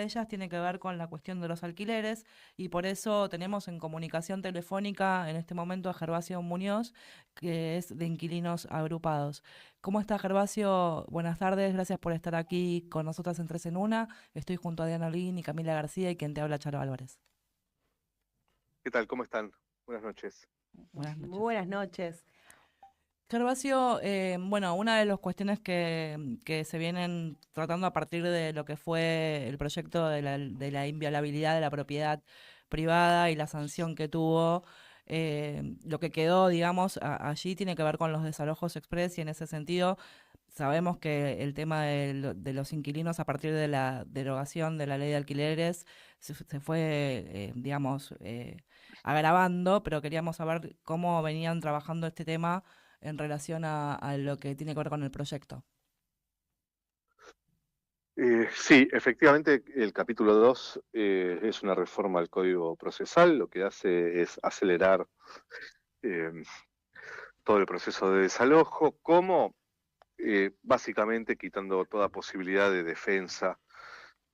ellas tiene que ver con la cuestión de los alquileres y por eso tenemos en comunicación telefónica en este momento a Gervasio Muñoz, que es de Inquilinos Agrupados. ¿Cómo está, Gervasio? Buenas tardes, gracias por estar aquí con nosotras en Tres en Una. Estoy junto a Diana Lin y Camila García y quien te habla, Charo Álvarez. ¿Qué tal? ¿Cómo están? Buenas noches. Buenas Muy noches. buenas noches. Gervasio, bueno, una de las cuestiones que se vienen tratando a partir de lo que fue el proyecto de la inviolabilidad de la propiedad privada y la sanción que tuvo, lo que quedó, digamos, allí tiene que ver con los desalojos express y en ese sentido sabemos que el tema de los inquilinos a partir de la derogación de la ley de alquileres se fue, digamos, agravando, pero queríamos saber cómo venían trabajando este tema en relación a lo que tiene que ver con el proyecto. Sí, efectivamente, el capítulo 2 es una reforma al Código Procesal. Lo que hace es acelerar eh, todo el proceso de desalojo, como básicamente quitando toda posibilidad de defensa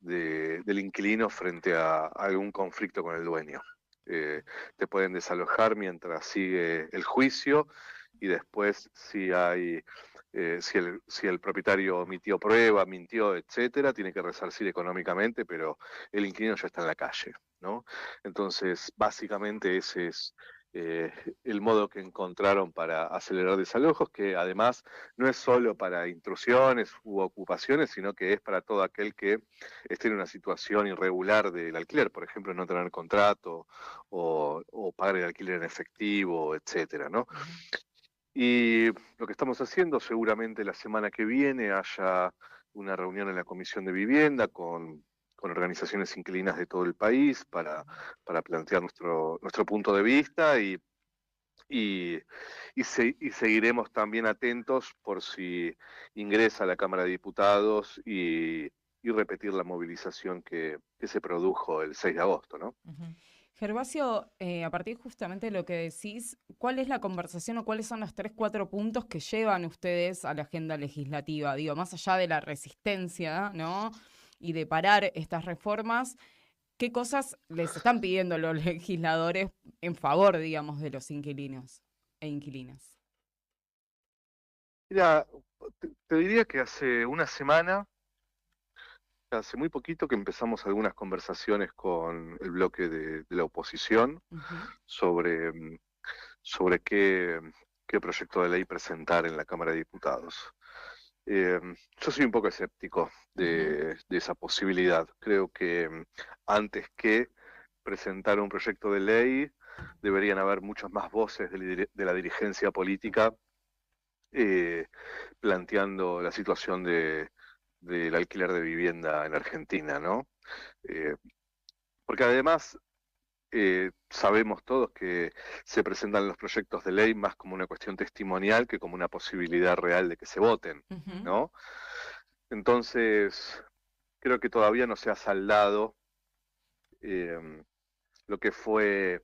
del inquilino frente a algún conflicto con el dueño. Eh, Te pueden desalojar mientras sigue el juicio y después si el propietario omitió prueba, mintió, etcétera, tiene que resarcir económicamente, pero el inquilino ya está en la calle, ¿no? Entonces, básicamente ese es eh, el modo que encontraron para acelerar desalojos, que además no es solo para intrusiones u ocupaciones, sino que es para todo aquel que esté en una situación irregular del alquiler, por ejemplo, no tener contrato o pagar el alquiler en efectivo, etcétera, ¿no? Ujú. Y lo que estamos haciendo, seguramente la semana que viene haya una reunión en la Comisión de Vivienda con organizaciones inquilinas de todo el país para plantear nuestro punto de vista y, y seguiremos también atentos por si ingresa a la Cámara de Diputados y repetir la movilización que se produjo el 6 de agosto, ¿no? Ujú. Gervasio, a partir justamente de lo que decís, ¿cuál es la conversación o cuáles son los 3, 4 puntos que llevan ustedes a la agenda legislativa? Digo, más allá de la resistencia, ¿no? Y de parar estas reformas, ¿qué cosas les están pidiendo los legisladores en favor, digamos, de los inquilinos e inquilinas? Mira, te diría que hace una semana, hace muy poquito que empezamos algunas conversaciones con el bloque de la oposición Ujú. sobre, sobre qué proyecto de ley presentar en la Cámara de Diputados. Eh, yo soy un poco escéptico Ujú. de esa posibilidad. Creo que antes que presentar un proyecto de ley, deberían haber muchas más voces de la dirigencia política eh, planteando la situación del alquiler de vivienda en Argentina, ¿no? Eh, Porque además sabemos todos que se presentan los proyectos de ley más como una cuestión testimonial que como una posibilidad real de que se voten, Ujú. ¿no? Entonces, creo que todavía no se ha saldado eh, lo que fue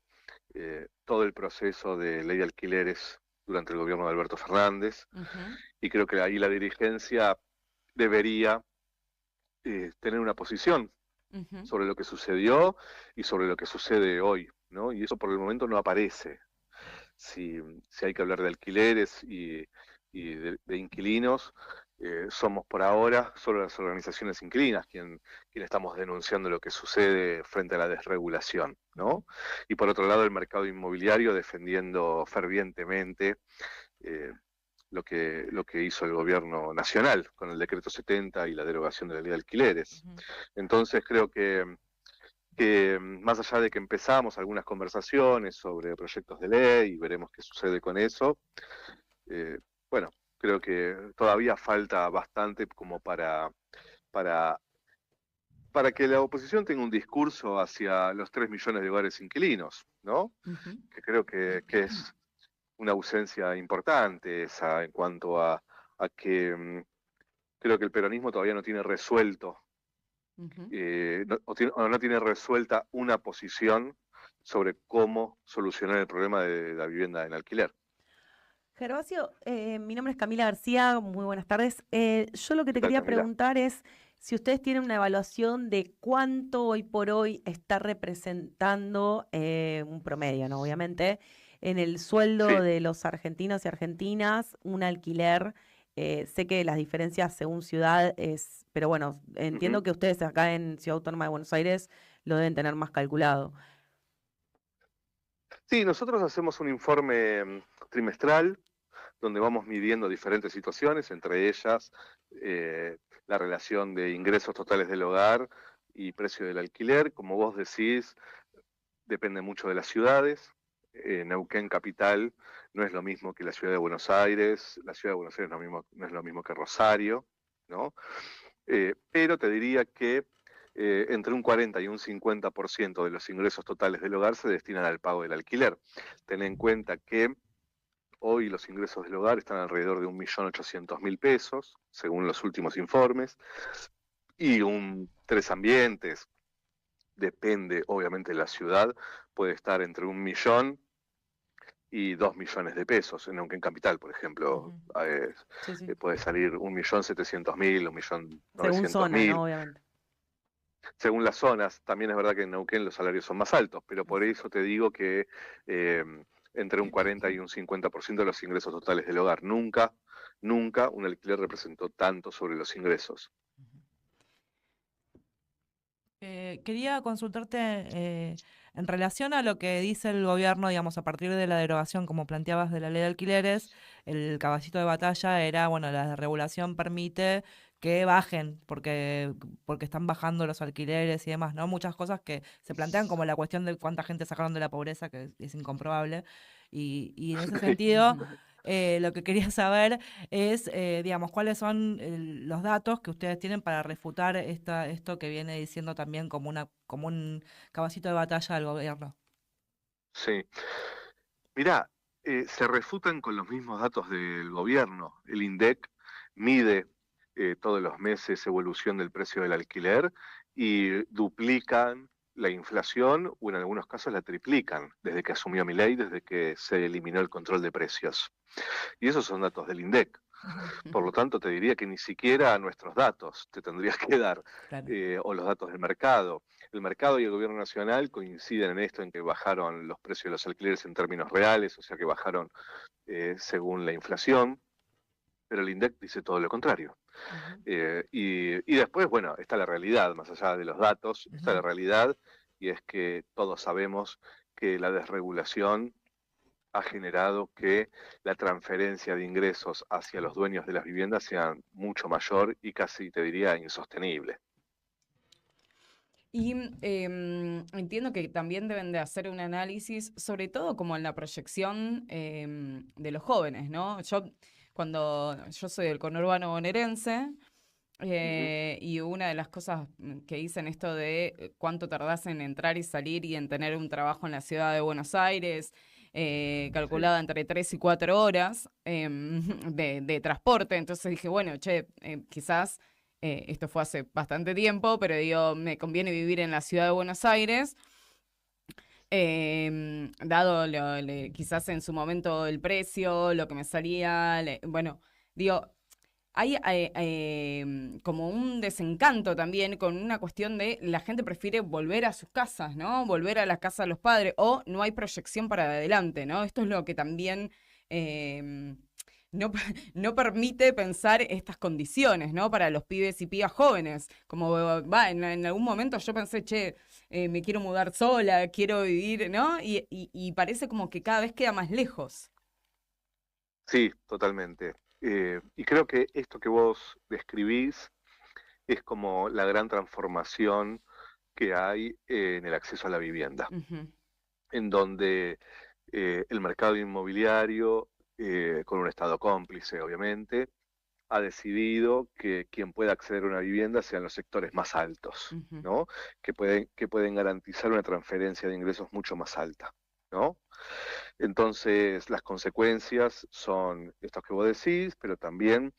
todo el proceso de ley de alquileres durante el gobierno de Alberto Fernández, Ujú. y creo que ahí la dirigencia debería tener una posición Ujú. sobre lo que sucedió y sobre lo que sucede hoy, ¿no? Y eso por el momento no aparece. Si, si hay que hablar de alquileres y de inquilinos, somos por ahora solo las organizaciones inquilinas quien estamos denunciando lo que sucede frente a la desregulación, Ujú. ¿no? Y por otro lado, el mercado inmobiliario defendiendo fervientemente eh, lo que hizo el gobierno nacional con el decreto 70 y la derogación de la ley de alquileres. Ujú. Entonces creo que más allá de que empezamos algunas conversaciones sobre proyectos de ley y veremos qué sucede con eso, eh, bueno, creo que todavía falta bastante como para, para que la oposición tenga un discurso hacia los 3 millones de hogares inquilinos, ¿no? Ujú. Que creo que es una ausencia importante esa en cuanto a que creo que el peronismo todavía no tiene resuelto Ujú. o no tiene resuelta una posición sobre cómo solucionar el problema de la vivienda en alquiler. Gervasio, mi nombre es Camila García, muy buenas tardes. Yo lo que ¿Qué te tal, quería Camila? preguntar es si ustedes tienen una evaluación de cuánto hoy por hoy está representando un promedio, ¿no? Obviamente, en el sueldo Sí. de los argentinos y argentinas, un alquiler. Sé que las diferencias según ciudad es, pero bueno, entiendo Ujú. que ustedes acá en Ciudad Autónoma de Buenos Aires lo deben tener más calculado. Sí, nosotros hacemos un informe trimestral donde vamos midiendo diferentes situaciones, entre ellas la relación de ingresos totales del hogar y precio del alquiler. Como vos decís, depende mucho de las ciudades. Neuquén capital no es lo mismo que la ciudad de Buenos Aires, la ciudad de Buenos Aires no es lo mismo que Rosario, ¿no? Pero te diría que entre un 40 y un 50% de los ingresos totales del hogar se destinan al pago del alquiler. Ten en cuenta que hoy los ingresos del hogar están alrededor de 1.800.000 pesos, según los últimos informes, y tres ambientes, depende obviamente de la ciudad, puede estar entre 1 millón y 2 millones de pesos. En Neuquén Capital, por ejemplo, Sí, sí. puede salir 1.700.000, Según zona, ¿no? 1.900.000. Obviamente. Según las zonas, también es verdad que en Neuquén los salarios son más altos, pero por eso te digo que eh, entre un 40 y un 50% de los ingresos totales del hogar. Nunca un alquiler representó tanto sobre los ingresos. Quería consultarte en relación a lo que dice el gobierno, digamos, a partir de la derogación, como planteabas, de la ley de alquileres, el caballito de batalla era, bueno, la regulación permite que bajen, porque están bajando los alquileres y demás, ¿no? Muchas cosas que se plantean como la cuestión de cuánta gente sacaron de la pobreza, que es incomprobable. Y en ese sentido, lo que quería saber es, digamos, cuáles son los datos que ustedes tienen para refutar esto que viene diciendo también como un caballito de batalla del gobierno. Sí. Mirá, se refutan con los mismos datos del gobierno. El INDEC mide todos los meses evolución del precio del alquiler y duplican la inflación o en algunos casos la triplican desde que asumió Milei, desde que se eliminó el control de precios. Y esos son datos del INDEC. Por lo tanto, te diría que ni siquiera nuestros datos te tendrías que dar, Claro. o los datos del mercado. El mercado y el gobierno nacional coinciden en esto, en que bajaron los precios de los alquileres en términos reales, o sea que bajaron según la inflación, pero el INDEC dice todo lo contrario. Y después, bueno, está la realidad, más allá de los datos, está la realidad, y es que todos sabemos que la desregulación ha generado que la transferencia de ingresos hacia los dueños de las viviendas sea mucho mayor y casi, te diría, insostenible. Y entiendo que también deben de hacer un análisis, sobre todo como en la proyección de los jóvenes, ¿no? Yo soy del conurbano bonaerense, y una de las cosas que dicen esto de cuánto tardás en entrar y salir y en tener un trabajo en la ciudad de Buenos Aires, calculada entre 3 y 4 horas de transporte. Entonces dije, bueno, quizás esto fue hace bastante tiempo, pero digo, me conviene vivir en la ciudad de Buenos Aires. Dado quizás en su momento el precio, lo que me salía, bueno, digo, hay como un desencanto también con una cuestión de la gente prefiere volver a sus casas, ¿no? Volver a la casa de los padres o no hay proyección para adelante, ¿no? Esto es lo que también no permite pensar estas condiciones, ¿no? Para los pibes y pibas jóvenes. Como en algún momento yo pensé, me quiero mudar sola, quiero vivir, ¿no? Y parece como que cada vez queda más lejos. Sí, totalmente. Y creo que esto que vos describís es como la gran transformación que hay en el acceso a la vivienda, en donde el mercado inmobiliario, con un Estado cómplice, obviamente, ha decidido que quien pueda acceder a una vivienda sean los sectores más altos, ¿no? Que pueden garantizar una transferencia de ingresos mucho más alta, ¿no? Entonces, las consecuencias son estas que vos decís, pero también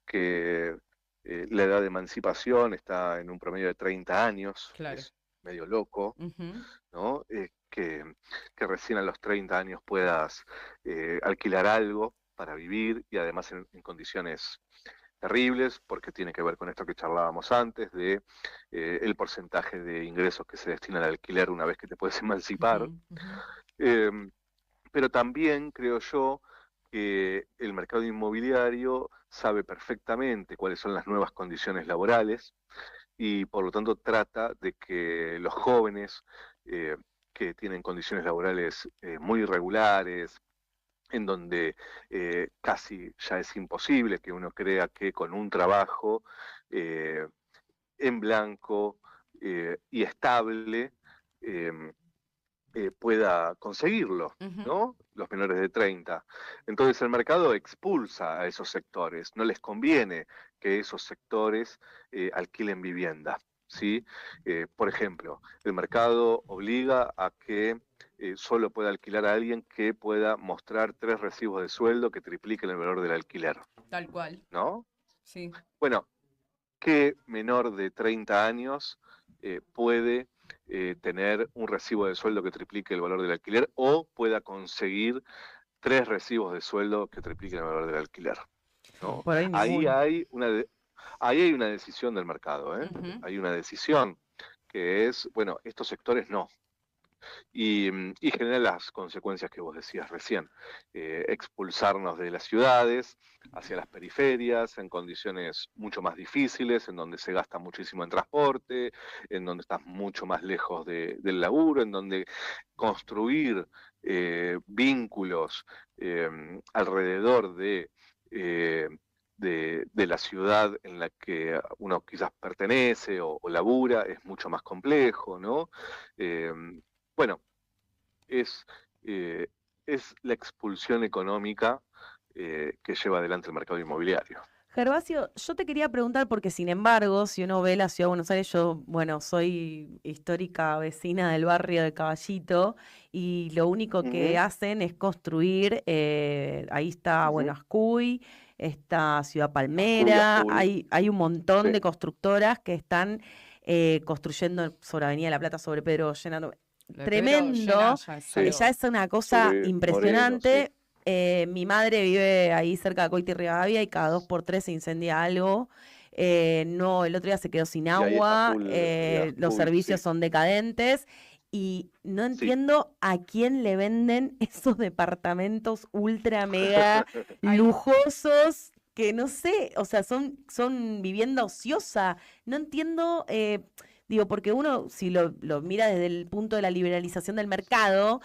que la edad de emancipación está en un promedio de 30 años, Claro. es medio loco, ¿no? Que recién a los 30 años puedas alquilar algo para vivir y además en condiciones, terribles, porque tiene que ver con esto que charlábamos antes, de el porcentaje de ingresos que se destina al alquiler una vez que te puedes emancipar. Eh, pero también creo yo que el mercado inmobiliario sabe perfectamente cuáles son las nuevas condiciones laborales y por lo tanto trata de que los jóvenes que tienen condiciones laborales muy irregulares, en donde casi ya es imposible que uno crea que con un trabajo eh, en blanco y estable pueda conseguirlo, ¿no? Los menores de 30. Entonces el mercado expulsa a esos sectores, no les conviene que esos sectores alquilen vivienda, ¿sí? Por ejemplo, el mercado obliga a que solo pueda alquilar a alguien que pueda mostrar 3 recibos de sueldo que tripliquen el valor del alquiler, Tal cual. ¿no? Sí. Bueno, ¿qué menor de 30 años puede tener un recibo de sueldo que triplique el valor del alquiler o pueda conseguir 3 recibos de sueldo que tripliquen el valor del alquiler? ¿No? Por ahí Ahí ninguno. ahí hay una decisión del mercado, ¿eh? Hay una decisión que es, bueno, estos sectores no. Y genera las consecuencias que vos decías recién, expulsarnos de las ciudades hacia las periferias en condiciones mucho más difíciles, en donde se gasta muchísimo en transporte, en donde estás mucho más lejos del laburo, en donde construir vínculos alrededor de la ciudad en la que uno quizás pertenece o labura es mucho más complejo, ¿no? Bueno, es, eh, es la expulsión económica que lleva adelante el mercado inmobiliario. Gervasio, yo te quería preguntar, porque sin embargo, si uno ve la ciudad de Buenos Aires, yo, bueno, soy histórica vecina del barrio de Caballito, y lo único que hacen es construir, ahí está, bueno, Ascuy, está Ciudad Palmera, Ascuy. hay un montón Sí. de constructoras que están construyendo sobre Avenida La Plata, sobre Pedro Llena. Tremendo, ya es una cosa Sobre impresionante. Moreno, sí. Mi madre vive ahí cerca de Coiti y Rivadavia y cada 2 por 3 se incendia algo. No, el otro día se quedó sin Y ahí está agua, full, los full, servicios sí. son decadentes y no Sí. entiendo a quién le venden esos departamentos ultra mega lujosos que no sé, o sea, son vivienda ociosa. No entiendo, digo, porque uno, si lo mira desde el punto de la liberalización del mercado,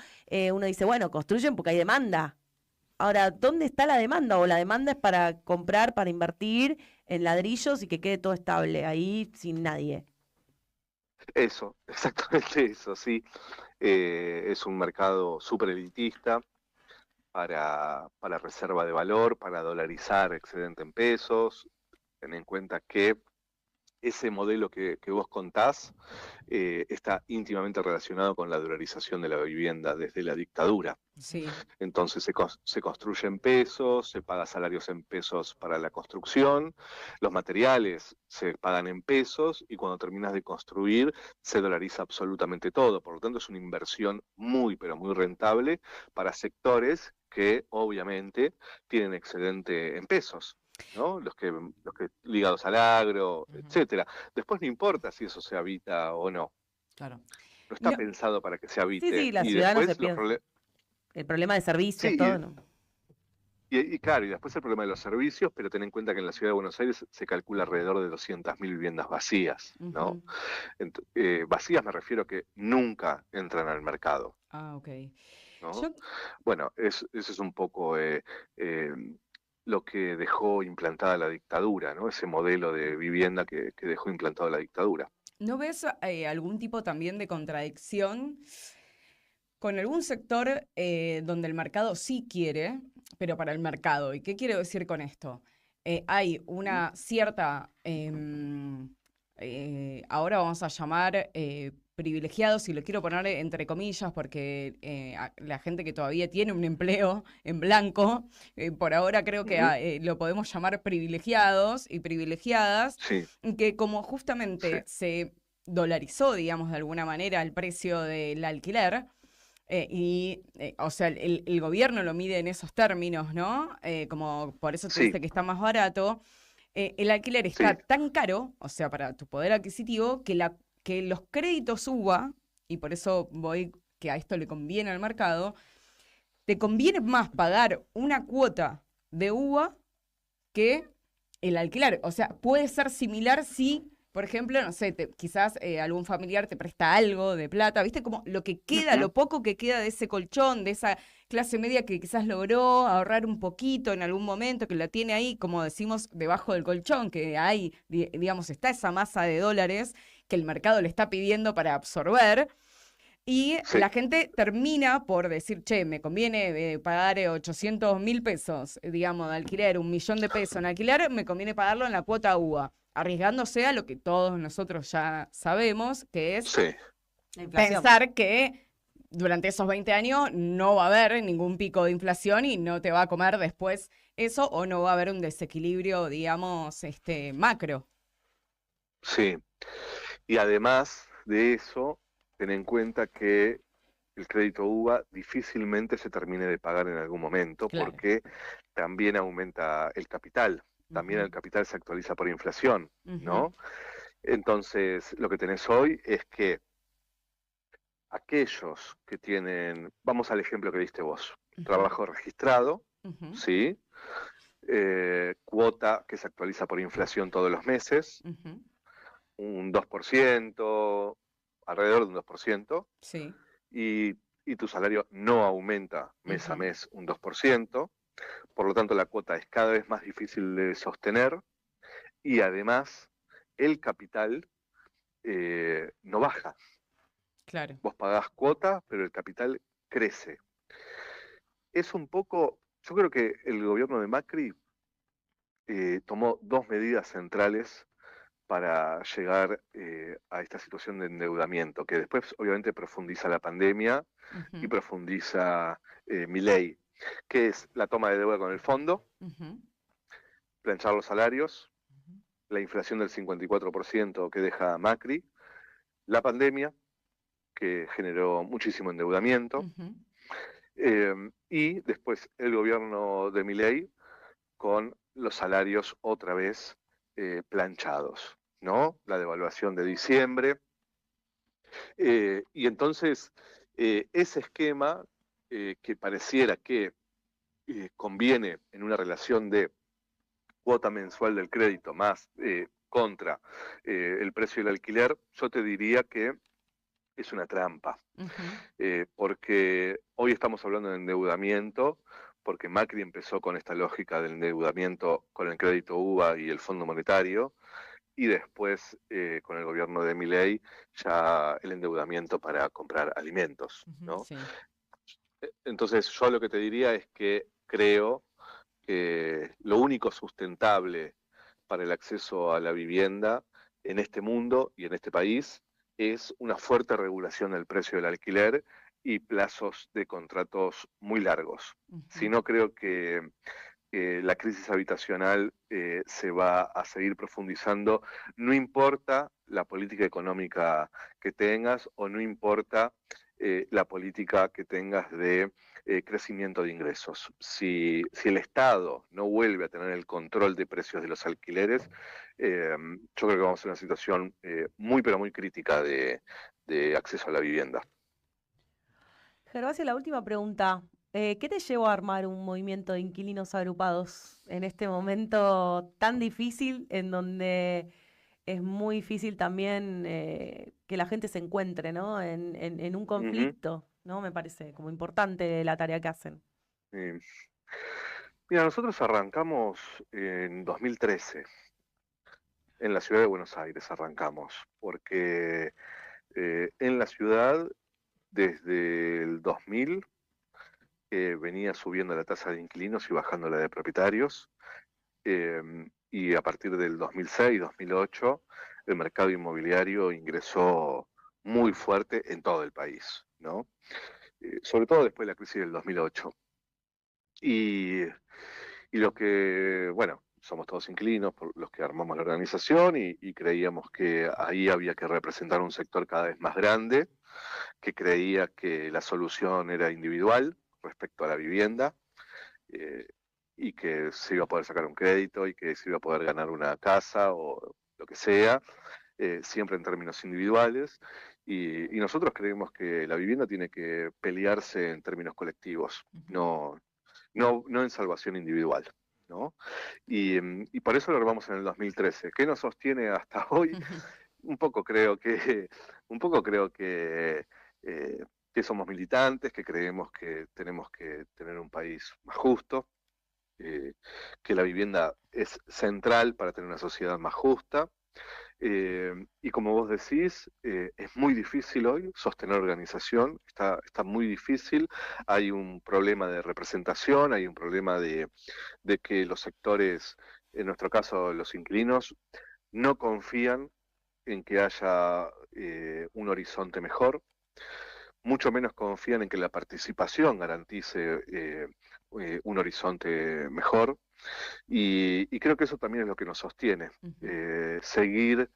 uno dice, bueno, construyen porque hay demanda. Ahora, ¿dónde está la demanda? O la demanda es para comprar, para invertir en ladrillos y que quede todo estable, ahí sin nadie. Eso, exactamente eso, sí. Es un mercado súper elitista para reserva de valor, para dolarizar excedente en pesos. Ten en cuenta que ese modelo que vos contás está íntimamente relacionado con la dolarización de la vivienda desde la dictadura. Sí. Entonces se construye en pesos, se paga salarios en pesos para la construcción, los materiales se pagan en pesos y cuando terminas de construir se dolariza absolutamente todo. Por lo tanto es una inversión muy, pero muy rentable para sectores que obviamente tienen excedente en pesos, ¿no? Los que ligados al agro, etcétera. Después no importa si eso se habita o no. Claro. No está No, pensado para que se habite. Sí, la Y ciudad no se después piensa. El problema de servicios, sí, todo, ¿no? y claro, y después el problema de los servicios, pero ten en cuenta que en la ciudad de Buenos Aires se calcula alrededor de 200.000 viviendas vacías, ¿no? Vacías me refiero a que nunca entran al mercado, Ah, ok. ¿no? Yo, Bueno, eso es un poco lo que dejó implantada la dictadura, ¿no? Ese modelo de vivienda que dejó implantado la dictadura. ¿no ves algún tipo también de contradicción con algún sector donde el mercado sí quiere, pero para el mercado? ¿Y qué quiero decir con esto? Hay una cierta, ahora vamos a llamar privilegiados, y lo quiero poner entre comillas, porque la gente que todavía tiene un empleo en blanco, por ahora creo que lo podemos llamar privilegiados y privilegiadas, Sí, que como justamente sí. se dolarizó, digamos, de alguna manera el precio del alquiler, o sea, el gobierno lo mide en esos términos, ¿no? Como por eso te Sí. dice que está más barato. el alquiler está Sí, tan caro, o sea, para tu poder adquisitivo, que los créditos UVA, y por eso voy que a esto le conviene al mercado, te conviene más pagar una cuota de UVA que el alquiler. O sea, puede ser similar si, por ejemplo, no sé, quizás algún familiar te presta algo de plata, ¿viste? Como lo que queda, ujú, lo poco que queda de ese colchón, de esa clase media que quizás logró ahorrar un poquito en algún momento, que la tiene ahí, como decimos, debajo del colchón, que hay, digamos, está esa masa de dólares que el mercado le está pidiendo para absorber. Y sí, la gente termina por decir, che, me conviene pagar 800.000 pesos, digamos, de alquiler, 1.000.000 de pesos en alquiler, me conviene pagarlo en la cuota UVA, arriesgándose a lo que todos nosotros ya sabemos, que es sí. La inflación. pensar que durante esos 20 años no va a haber ningún pico de inflación y no te va a comer después eso, o no va a haber un desequilibrio, digamos, macro. Sí, y además de eso, ten en cuenta que el crédito UVA difícilmente se termine de pagar en algún momento Claro. porque también aumenta el capital, también Ujú, el capital se actualiza por inflación, ujú, ¿no? Entonces, lo que tenés hoy es que aquellos que tienen, vamos al ejemplo que diste vos, ujú, trabajo registrado, ujú, ¿sí? Cuota que se actualiza por inflación todos los meses, ujú. un 2%, alrededor de un 2%, Sí. y, y tu salario no aumenta mes a Ujú, mes un 2%, por lo tanto la cuota es cada vez más difícil de sostener y además el capital no baja. claro. Vos pagás cuota, pero el capital crece. Es un poco, yo creo que el gobierno de Macri tomó dos medidas centrales para llegar a esta situación de endeudamiento, que después obviamente profundiza la pandemia y Ujú, profundiza Milei, que es la toma de deuda con el fondo, ujú, planchar los salarios, la inflación del 54% que deja Macri, la pandemia, que generó muchísimo endeudamiento, ujú, y después el gobierno de Milei con los salarios otra vez planchados, ¿no? La devaluación de diciembre. Y entonces, ese esquema que pareciera que conviene en una relación de cuota mensual del crédito más contra el precio del alquiler, yo te diría que es una trampa, ujú, porque hoy estamos hablando de endeudamiento, porque Macri empezó con esta lógica del endeudamiento con el crédito UVA y el Fondo Monetario, y después con el gobierno de Milei ya el endeudamiento para comprar alimentos, ujú. ¿no? Sí. Entonces yo lo que te diría es que creo que lo único sustentable para el acceso a la vivienda en este mundo y en este país es una fuerte regulación del precio del alquiler y plazos de contratos muy largos. Si Ujú, no, creo que la crisis habitacional se va a seguir profundizando, no importa la política económica que tengas o no importa la política que tengas de crecimiento de ingresos. Si el Estado no vuelve a tener el control de precios de los alquileres, yo creo que vamos a tener una situación muy, pero muy crítica de acceso a la vivienda. Gervasio, la última pregunta. ¿Qué te llevó a armar un movimiento de inquilinos agrupados en este momento tan difícil en donde es muy difícil también que la gente se encuentre, ¿no? En un Ujú. conflicto, ¿no? Me parece como importante la tarea que hacen. Eh, Mira, nosotros arrancamos en 2013. En la ciudad de Buenos Aires arrancamos, porque en la ciudad, desde el 2000, venía subiendo la tasa de inquilinos y bajando la de propietarios, eh, y a partir del 2006, 2008, el mercado inmobiliario ingresó muy fuerte en todo el país, ¿no? Sobre todo después de la crisis del 2008. Y, y los que, bueno, somos todos inquilinos, por los que armamos la organización y creíamos que ahí había que representar un sector cada vez más grande, que creía que la solución era individual respecto a la vivienda. Eh, y que se iba a poder sacar un crédito y que se iba a poder ganar una casa o lo que sea, siempre en términos individuales. Y nosotros creemos que la vivienda tiene que pelearse en términos colectivos, no en salvación individual, ¿no? Y por eso lo armamos en el 2013. ¿Qué nos sostiene hasta hoy? Un poco creo que, un poco creo que somos militantes, que creemos que tenemos que tener un país más justo, que la vivienda es central para tener una sociedad más justa. Y como vos decís, es muy difícil hoy sostener organización, está muy difícil, hay un problema de representación, hay un problema de que los sectores, en nuestro caso los inquilinos, no confían en que haya un horizonte mejor, mucho menos confían en que la participación garantice un horizonte mejor. Y creo que eso también es lo que nos sostiene, seguir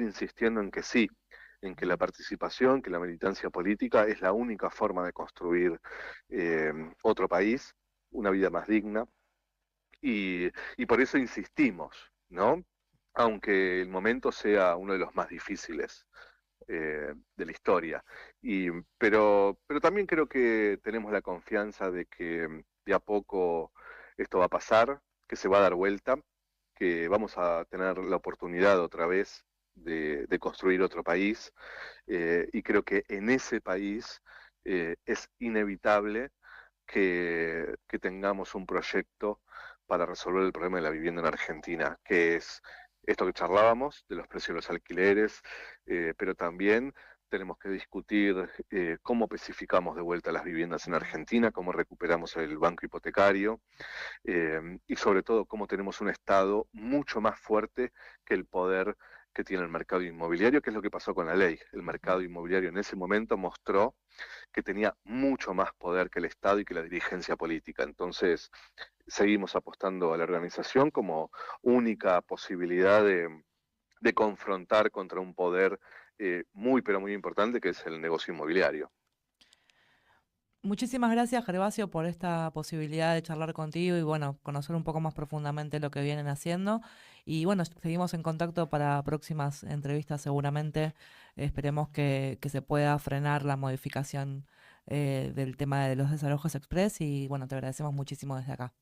insistiendo en que sí, en que la participación, que la militancia política es la única forma de construir otro país, una vida más digna, y por eso insistimos, ¿no? Aunque el momento sea uno de los más difíciles de la historia. Pero también creo que tenemos la confianza de que de a poco esto va a pasar, que se va a dar vuelta, que vamos a tener la oportunidad otra vez de construir otro país, y creo que en ese país es inevitable que tengamos un proyecto para resolver el problema de la vivienda en Argentina, que es esto que charlábamos, de los precios de los alquileres, pero también tenemos que discutir cómo especificamos de vuelta las viviendas en Argentina, cómo recuperamos el banco hipotecario, y sobre todo cómo tenemos un Estado mucho más fuerte que el poder que tiene el mercado inmobiliario, que es lo que pasó con la ley. El mercado inmobiliario en ese momento mostró que tenía mucho más poder que el Estado y que la dirigencia política. Entonces, seguimos apostando a la organización como única posibilidad de confrontar contra un poder muy, pero muy importante, que es el negocio inmobiliario. Muchísimas gracias, Gervasio, por esta posibilidad de charlar contigo y, bueno, conocer un poco más profundamente lo que vienen haciendo. Y, bueno, seguimos en contacto para próximas entrevistas seguramente. Esperemos que se pueda frenar la modificación del tema de los desalojos express y, bueno, te agradecemos muchísimo desde acá.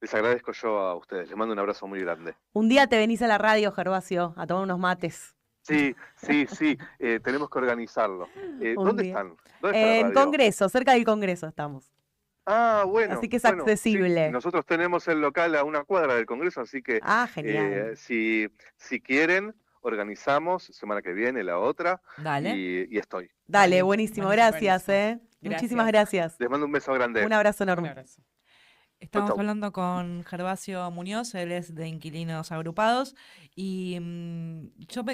Les agradezco yo a ustedes. Les mando un abrazo muy grande. Un día te venís a la radio, Gervasio, a tomar unos mates. Sí, tenemos que organizarlo. Un ¿Dónde día. están? ¿Dónde está la En radio? Congreso, cerca del Congreso estamos. Ah, bueno. Así que es bueno, accesible. sí, nosotros tenemos el local a una cuadra del Congreso, así que Genial. si quieren, organizamos semana que viene, la otra, Dale. y estoy. Dale, buenísimo, gracias, buenísimo. Muchísimas gracias. Les mando un beso grande. Un abrazo Un enorme. abrazo. Estamos Chau, chau. hablando con Gervasio Muñoz, él es de Inquilinos Agrupados, y yo me